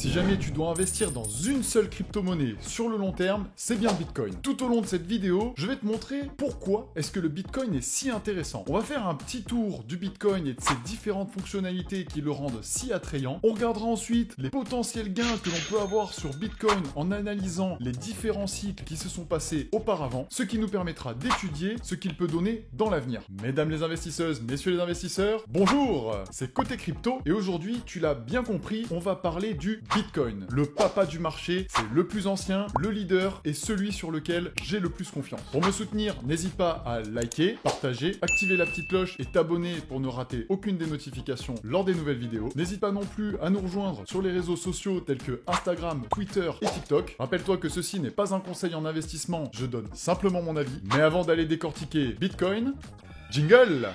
Si jamais tu dois investir dans une seule crypto-monnaie sur le long terme, c'est bien Bitcoin. Tout au long de cette vidéo, je vais te montrer pourquoi est-ce que le Bitcoin est si intéressant. On va faire un petit tour du Bitcoin et de ses différentes fonctionnalités qui le rendent si attrayant. On regardera ensuite les potentiels gains que l'on peut avoir sur Bitcoin en analysant les différents cycles qui se sont passés auparavant, ce qui nous permettra d'étudier ce qu'il peut donner dans l'avenir. Mesdames les investisseuses, messieurs les investisseurs, bonjour, c'est Côté Crypto et aujourd'hui, tu l'as bien compris, on va parler du Bitcoin. Le papa du marché, c'est le plus ancien, le leader et celui sur lequel j'ai le plus confiance. Pour me soutenir, n'hésite pas à liker, partager, activer la petite cloche et t'abonner pour ne rater aucune des notifications lors des nouvelles vidéos. N'hésite pas non plus à nous rejoindre sur les réseaux sociaux tels que Instagram, Twitter et TikTok. Rappelle-toi que ceci n'est pas un conseil en investissement, je donne simplement mon avis. Mais avant d'aller décortiquer Bitcoin, jingle!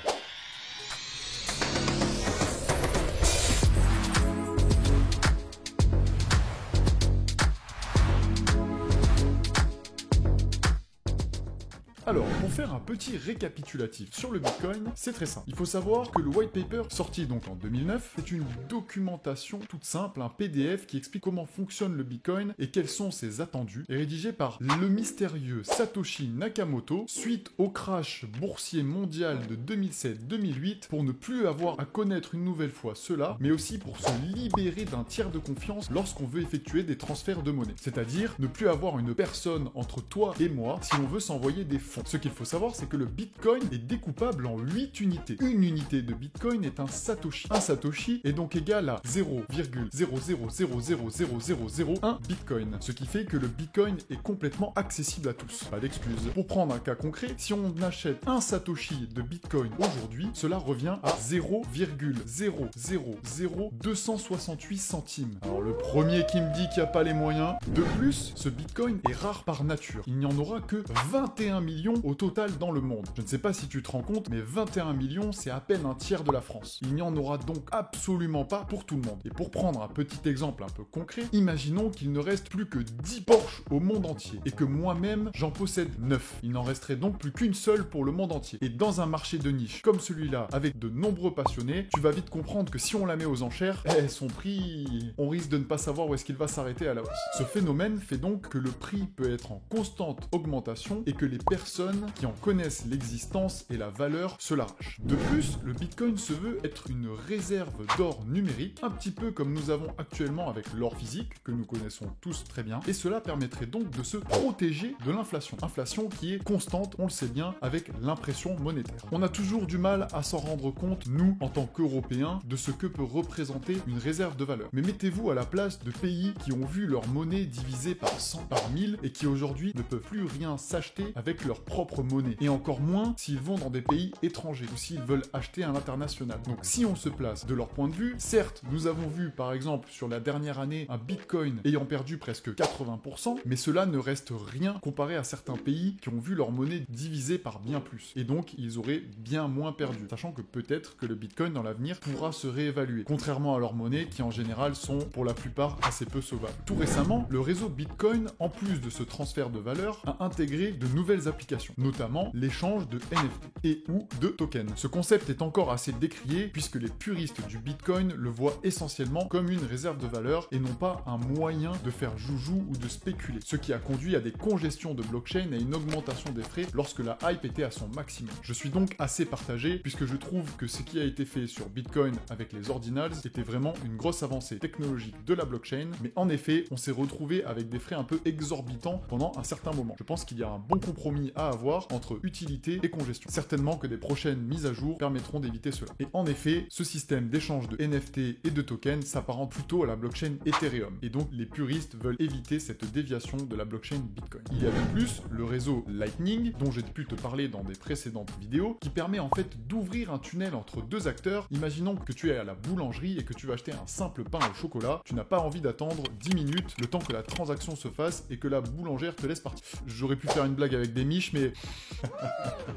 Alors, pour faire un petit récapitulatif sur le Bitcoin, c'est très simple. Il faut savoir que le white paper, sorti donc en 2009, est une documentation toute simple, un PDF qui explique comment fonctionne le Bitcoin et quels sont ses attendus, et rédigé par le mystérieux Satoshi Nakamoto suite au crash boursier mondial de 2007-2008 pour ne plus avoir à connaître une nouvelle fois cela, mais aussi pour se libérer d'un tiers de confiance lorsqu'on veut effectuer des transferts de monnaie. C'est-à-dire ne plus avoir une personne entre toi et moi si on veut s'envoyer des fonds. Ce qu'il faut savoir, c'est que le Bitcoin est découpable en 8 unités. Une unité de Bitcoin est un Satoshi. Un Satoshi est donc égal à 0,0000001 Bitcoin. Ce qui fait que le Bitcoin est complètement accessible à tous. Pas d'excuses. Pour prendre un cas concret, si on achète un Satoshi de Bitcoin aujourd'hui, cela revient à 0,000268 centimes. Alors le premier qui me dit qu'il n'y a pas les moyens. De plus, ce Bitcoin est rare par nature. Il n'y en aura que 21 millions au total dans le monde. Je ne sais pas si tu te rends compte, mais 21 millions, c'est à peine un tiers de la France. Il n'y en aura donc absolument pas pour tout le monde. Et pour prendre un petit exemple un peu concret, imaginons qu'il ne reste plus que 10 Porsche au monde entier, et que moi-même, j'en possède 9. Il n'en resterait donc plus qu'une seule pour le monde entier. Et dans un marché de niche comme celui-là, avec de nombreux passionnés, tu vas vite comprendre que si on la met aux enchères, son prix, on risque de ne pas savoir où est-ce qu'il va s'arrêter à la hausse. Ce phénomène fait donc que le prix peut être en constante augmentation et que les personnes qui en connaissent l'existence et la valeur se l'arrachent. De plus, le Bitcoin se veut être une réserve d'or numérique, un petit peu comme nous avons actuellement avec l'or physique, que nous connaissons tous très bien, et cela permettrait donc de se protéger de l'inflation. Inflation qui est constante, on le sait bien, avec l'impression monétaire. On a toujours du mal à s'en rendre compte, nous, en tant qu'Européens, de ce que peut représenter une réserve de valeur. Mais mettez-vous à la place de pays qui ont vu leur monnaie divisée par 100, par 1000, et qui aujourd'hui ne peuvent plus rien s'acheter avec leur propre monnaie, et encore moins s'ils vont dans des pays étrangers ou s'ils veulent acheter à l'international. Donc si on se place de leur point de vue, certes, nous avons vu par exemple sur la dernière année un Bitcoin ayant perdu presque 80%, mais cela ne reste rien comparé à certains pays qui ont vu leur monnaie divisée par bien plus, et donc ils auraient bien moins perdu, sachant que peut-être que le Bitcoin dans l'avenir pourra se réévaluer, contrairement à leurs monnaies qui en général sont pour la plupart assez peu sauvables. Tout récemment, le réseau Bitcoin, en plus de ce transfert de valeur, a intégré de nouvelles applications, notamment l'échange de NFT et ou de tokens. Ce concept est encore assez décrié puisque les puristes du Bitcoin le voient essentiellement comme une réserve de valeur et non pas un moyen de faire joujou ou de spéculer, ce qui a conduit à des congestions de blockchain et une augmentation des frais lorsque la hype était à son maximum. Je suis donc assez partagé puisque je trouve que ce qui a été fait sur Bitcoin avec les ordinals était vraiment une grosse avancée technologique de la blockchain, mais en effet, on s'est retrouvé avec des frais un peu exorbitants pendant un certain moment. Je pense qu'il y a un bon compromis à avoir entre utilité et congestion. Certainement que des prochaines mises à jour permettront d'éviter cela. Et en effet, ce système d'échange de NFT et de tokens s'apparente plutôt à la blockchain Ethereum. Et donc les puristes veulent éviter cette déviation de la blockchain Bitcoin. Il y a de plus le réseau Lightning, dont j'ai pu te parler dans des précédentes vidéos, qui permet en fait d'ouvrir un tunnel entre deux acteurs. Imaginons que tu es à la boulangerie et que tu vas acheter un simple pain au chocolat. Tu n'as pas envie d'attendre 10 minutes le temps que la transaction se fasse et que la boulangère te laisse partir. J'aurais pu faire une blague avec des miches, fiche, mais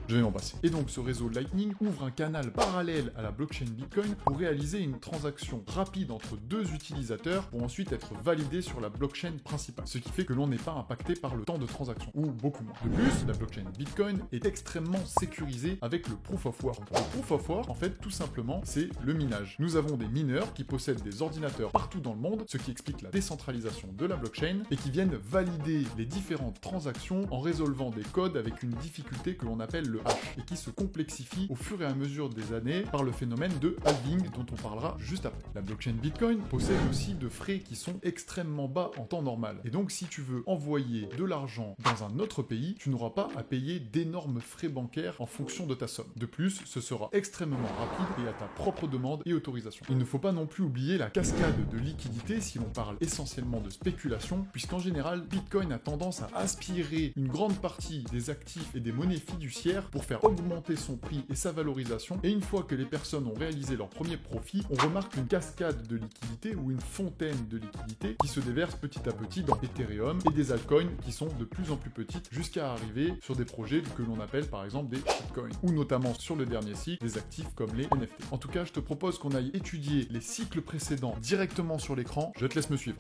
je vais m'en passer. Et donc ce réseau Lightning ouvre un canal parallèle à la blockchain Bitcoin pour réaliser une transaction rapide entre deux utilisateurs pour ensuite être validée sur la blockchain principale. Ce qui fait que l'on n'est pas impacté par le temps de transaction, ou beaucoup moins. De plus, la blockchain Bitcoin est extrêmement sécurisée avec le Proof of Work. Le Proof of Work, en fait, tout simplement, c'est le minage. Nous avons des mineurs qui possèdent des ordinateurs partout dans le monde, ce qui explique la décentralisation de la blockchain, et qui viennent valider les différentes transactions en résolvant des codes avec une difficulté que l'on appelle le hash, et qui se complexifie au fur et à mesure des années par le phénomène de halving dont on parlera juste après. La blockchain Bitcoin possède aussi de frais qui sont extrêmement bas en temps normal, et donc si tu veux envoyer de l'argent dans un autre pays, tu n'auras pas à payer d'énormes frais bancaires en fonction de ta somme. De plus, ce sera extrêmement rapide et à ta propre demande et autorisation. Il ne faut pas non plus oublier la cascade de liquidités si l'on parle essentiellement de spéculation, puisqu'en général, Bitcoin a tendance à aspirer une grande partie des actifs et des monnaies fiduciaires pour faire augmenter son prix et sa valorisation, et une fois que les personnes ont réalisé leur premier profit, on remarque une cascade de liquidités ou une fontaine de liquidités qui se déverse petit à petit dans Ethereum et des altcoins qui sont de plus en plus petites jusqu'à arriver sur des projets que l'on appelle par exemple des shitcoins, ou notamment sur le dernier cycle, des actifs comme les NFT. En tout cas, je te propose qu'on aille étudier les cycles précédents directement sur l'écran. Je te laisse me suivre.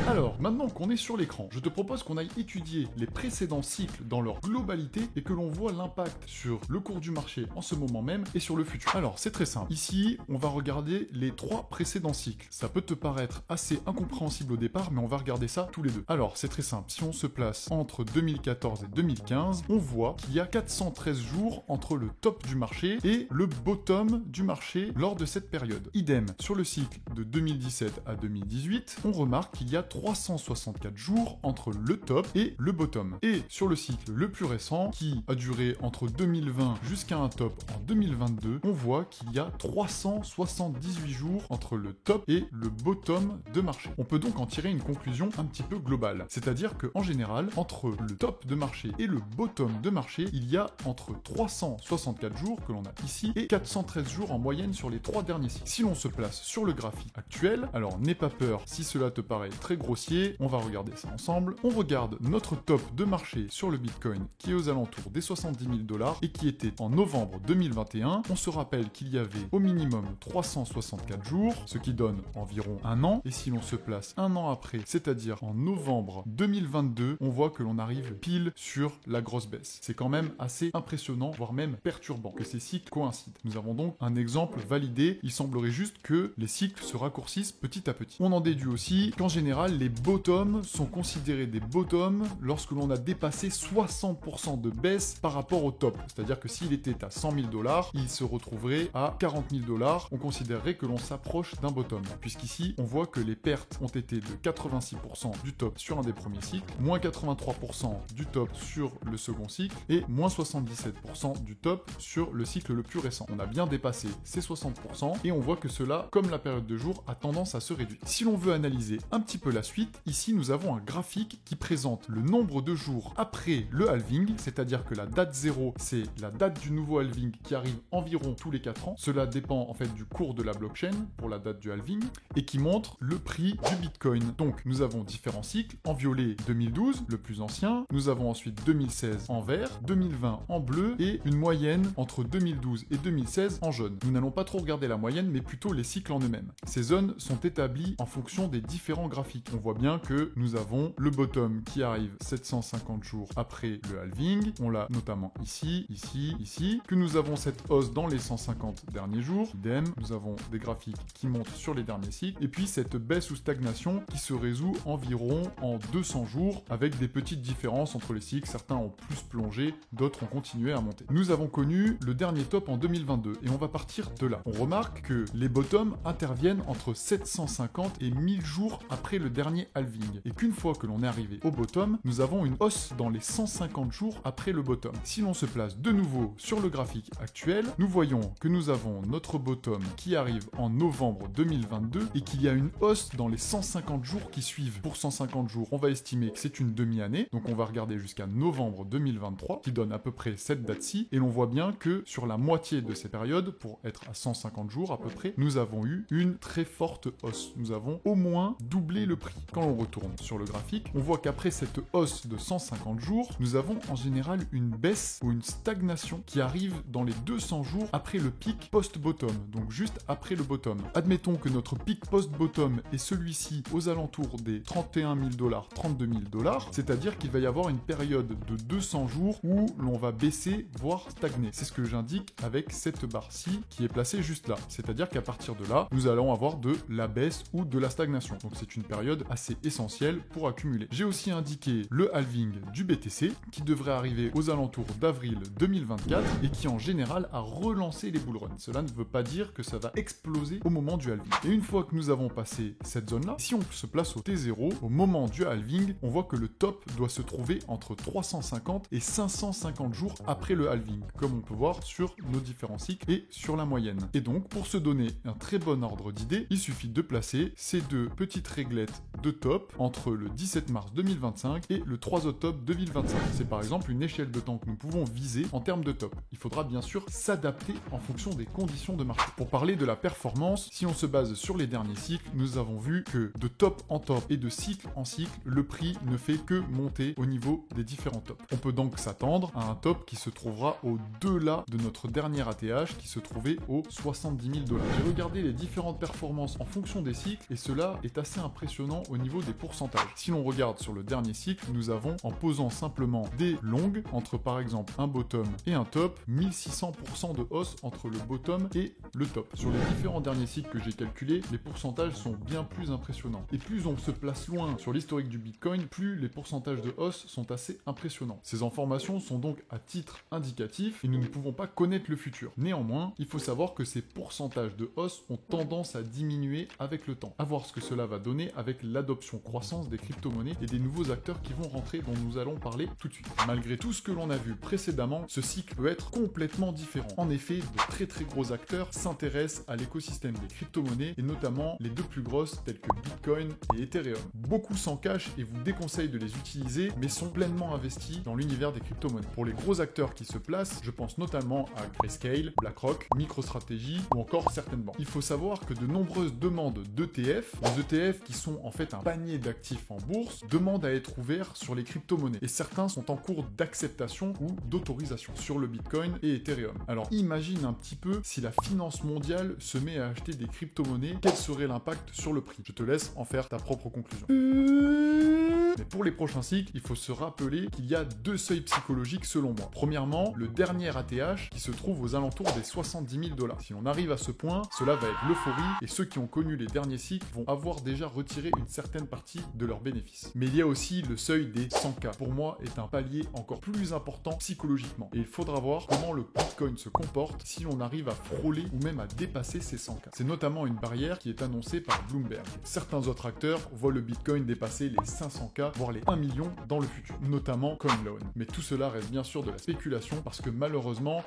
Alors, maintenant qu'on est sur l'écran, je te propose qu'on aille étudier les précédents cycles dans leur globalité et que l'on voit l'impact sur le cours du marché en ce moment même et sur le futur. Alors, c'est très simple. Ici, on va regarder les 3 précédents cycles. Ça peut te paraître assez incompréhensible au départ, mais on va regarder ça tous les deux. Alors, c'est très simple. Si on se place entre 2014 et 2015, on voit qu'il y a 413 jours entre le top du marché et le bottom du marché lors de cette période. Idem, sur le cycle de 2017 à 2018, on remarque qu'il y a 364 jours entre le top et le bottom. Et sur le cycle le plus récent, qui a duré entre 2020 jusqu'à un top en 2022, on voit qu'il y a 378 jours entre le top et le bottom de marché. On peut donc en tirer une conclusion un petit peu globale. C'est-à-dire qu'en général, entre le top de marché et le bottom de marché, il y a entre 364 jours que l'on a ici et 413 jours en moyenne sur les 3 derniers cycles. Si l'on se place sur le graphique actuel, alors n'aie pas peur si cela te paraît très grossier, on va regarder ça ensemble. On regarde notre top de marché sur le Bitcoin qui est aux alentours des 70 000 $ et qui était en novembre 2021. On se rappelle qu'il y avait au minimum 364 jours, ce qui donne environ un an. Et si l'on se place un an après, c'est-à-dire en novembre 2022, on voit que l'on arrive pile sur la grosse baisse. C'est quand même assez impressionnant, voire même perturbant, que ces cycles coïncident. Nous avons donc un exemple validé. Il semblerait juste que les cycles se raccourcissent petit à petit. On en déduit aussi qu'en général, les bottoms sont considérés des bottoms lorsque l'on a dépassé 60% de baisse par rapport au top. C'est-à-dire que s'il était à 100 000 $, il se retrouverait à 40 000 $. On considérerait que l'on s'approche d'un bottom. Puisqu'ici, on voit que les pertes ont été de 86% du top sur un des premiers cycles, moins 83% du top sur le second cycle et moins 77% du top sur le cycle le plus récent. On a bien dépassé ces 60% et on voit que cela, comme la période de jour, a tendance à se réduire. Si l'on veut analyser un petit peu la suite, ici nous avons un graphique qui présente le nombre de jours après le halving, c'est-à-dire que la date 0, c'est la date du nouveau halving qui arrive environ tous les 4 ans. Cela dépend en fait du cours de la blockchain pour la date du halving et qui montre le prix du Bitcoin. Donc nous avons différents cycles. En violet 2012, le plus ancien. Nous avons ensuite 2016 en vert, 2020 en bleu et une moyenne entre 2012 et 2016 en jaune. Nous n'allons pas trop regarder la moyenne mais plutôt les cycles en eux-mêmes. Ces zones sont établies en fonction des différents graphiques. On voit bien que nous avons le bottom qui arrive 750 jours après le halving. On l'a notamment ici, ici, ici. Que nous avons cette hausse dans les 150 derniers jours. Idem, nous avons des graphiques qui montent sur les derniers cycles. Et puis cette baisse ou stagnation qui se résout environ en 200 jours avec des petites différences entre les cycles. Certains ont plus plongé, d'autres ont continué à monter. Nous avons connu le dernier top en 2022 et on va partir de là. On remarque que les bottoms interviennent entre 750 et 1000 jours après le dernier halving et qu'une fois que l'on est arrivé au bottom, nous avons une hausse dans les 150 jours après le bottom. Si l'on se place de nouveau sur le graphique actuel, nous voyons que nous avons notre bottom qui arrive en novembre 2022 et qu'il y a une hausse dans les 150 jours qui suivent. Pour 150 jours, on va estimer que c'est une demi-année, donc on va regarder jusqu'à novembre 2023 qui donne à peu près cette date-ci et l'on voit bien que sur la moitié de ces périodes, pour être à 150 jours à peu près, nous avons eu une très forte hausse. Nous avons au moins doublé doubler le prix. Quand on retourne sur le graphique, on voit qu'après cette hausse de 150 jours, nous avons en général une baisse ou une stagnation qui arrive dans les 200 jours après le pic post-bottom, donc juste après le bottom. Admettons que notre pic post-bottom est celui-ci aux alentours des 31 000 $, 32 000 $, c'est-à-dire qu'il va y avoir une période de 200 jours où l'on va baisser, voire stagner. C'est ce que j'indique avec cette barre-ci qui est placée juste là. C'est-à-dire qu'à partir de là, nous allons avoir de la baisse ou de la stagnation. Donc c'est une période assez essentielle pour accumuler. J'ai aussi indiqué le halving du BTC qui devrait arriver aux alentours d'avril 2024 et qui en général a relancé les bull runs. Cela ne veut pas dire que ça va exploser au moment du halving. Et une fois que nous avons passé cette zone-là, si on se place au T0, au moment du halving, on voit que le top doit se trouver entre 350 et 550 jours après le halving, comme on peut voir sur nos différents cycles et sur la moyenne. Et donc, pour se donner un très bon ordre d'idée, il suffit de placer ces deux petites réglettes de top entre le 17 mars 2025 et le 3 octobre 2025. C'est par exemple une échelle de temps que nous pouvons viser en termes de top. Il faudra bien sûr s'adapter en fonction des conditions de marché. Pour parler de la performance, si on se base sur les derniers cycles, nous avons vu que de top en top et de cycle en cycle, le prix ne fait que monter au niveau des différents tops. On peut donc s'attendre à un top qui se trouvera au-delà de notre dernier ATH qui se trouvait aux 70 000 $. J'ai regardé les différentes performances en fonction des cycles et cela est assez impressionnant au niveau des pourcentages. Si l'on regarde sur le dernier cycle, nous avons, en posant simplement des longues, entre par exemple un bottom et un top, 1600% de hausse entre le bottom et le top. Sur les différents derniers cycles que j'ai calculés, les pourcentages sont bien plus impressionnants. Et plus on se place loin sur l'historique du Bitcoin, plus les pourcentages de hausse sont assez impressionnants. Ces informations sont donc à titre indicatif et nous ne pouvons pas connaître le futur. Néanmoins, il faut savoir que ces pourcentages de hausse ont tendance à diminuer avec le temps. À voir ce que cela va donner avec l'adoption croissance des crypto-monnaies et des nouveaux acteurs qui vont rentrer dont nous allons parler tout de suite. Malgré tout ce que l'on a vu précédemment, ce cycle peut être complètement différent. En effet, de très gros acteurs s'intéressent à l'écosystème des crypto-monnaies et notamment les deux plus grosses telles que Bitcoin et Ethereum. Beaucoup s'en cachent et vous déconseillent de les utiliser mais sont pleinement investis dans l'univers des crypto-monnaies. Pour les gros acteurs qui se placent, je pense notamment à Grayscale, BlackRock, MicroStrategy ou encore certaines banques. Il faut savoir que de nombreuses demandes d'ETF, les ETF qui sont en fait un panier d'actifs en bourse, demandent à être ouverts sur les crypto-monnaies et certains sont en cours d'acceptation ou d'autorisation sur le Bitcoin et Ethereum. Alors imagine un petit peu si la finance mondiale se met à acheter des crypto-monnaies, quel serait l'impact sur le prix? Je te laisse en faire ta propre conclusion. Mais pour les prochains cycles, il faut se rappeler qu'il y a deux seuils psychologiques selon moi. Premièrement, le dernier ATH qui se trouve aux alentours des 70 000 $. Si on arrive à ce point, cela va être l'euphorie et ceux qui ont connu les derniers cycles vont avoir déjà retiré une certaine partie de leurs bénéfices. Mais il y a aussi le seuil des 100K. Pour moi, est un palier encore plus important psychologiquement. Et il faudra voir comment le Bitcoin se comporte si on arrive à frôler ou même à dépasser ces 100K. C'est notamment une barrière qui est annoncée par Bloomberg. Certains autres acteurs voient le Bitcoin dépasser les 500K, voire les 1 million dans le futur, notamment CoinLoan. Mais tout cela reste bien sûr de la spéculation parce que malheureusement,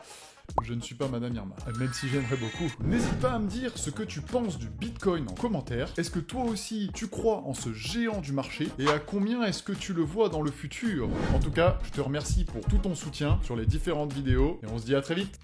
je ne suis pas Madame Irma, même si j'aimerais beaucoup. N'hésite pas à me dire ce que tu penses du Bitcoin en commentaire. Est-ce que toi aussi, tu crois en ce géant du marché? Et à combien est-ce que tu le vois dans le futur? En tout cas, je te remercie pour tout ton soutien sur les différentes vidéos et on se dit à très vite.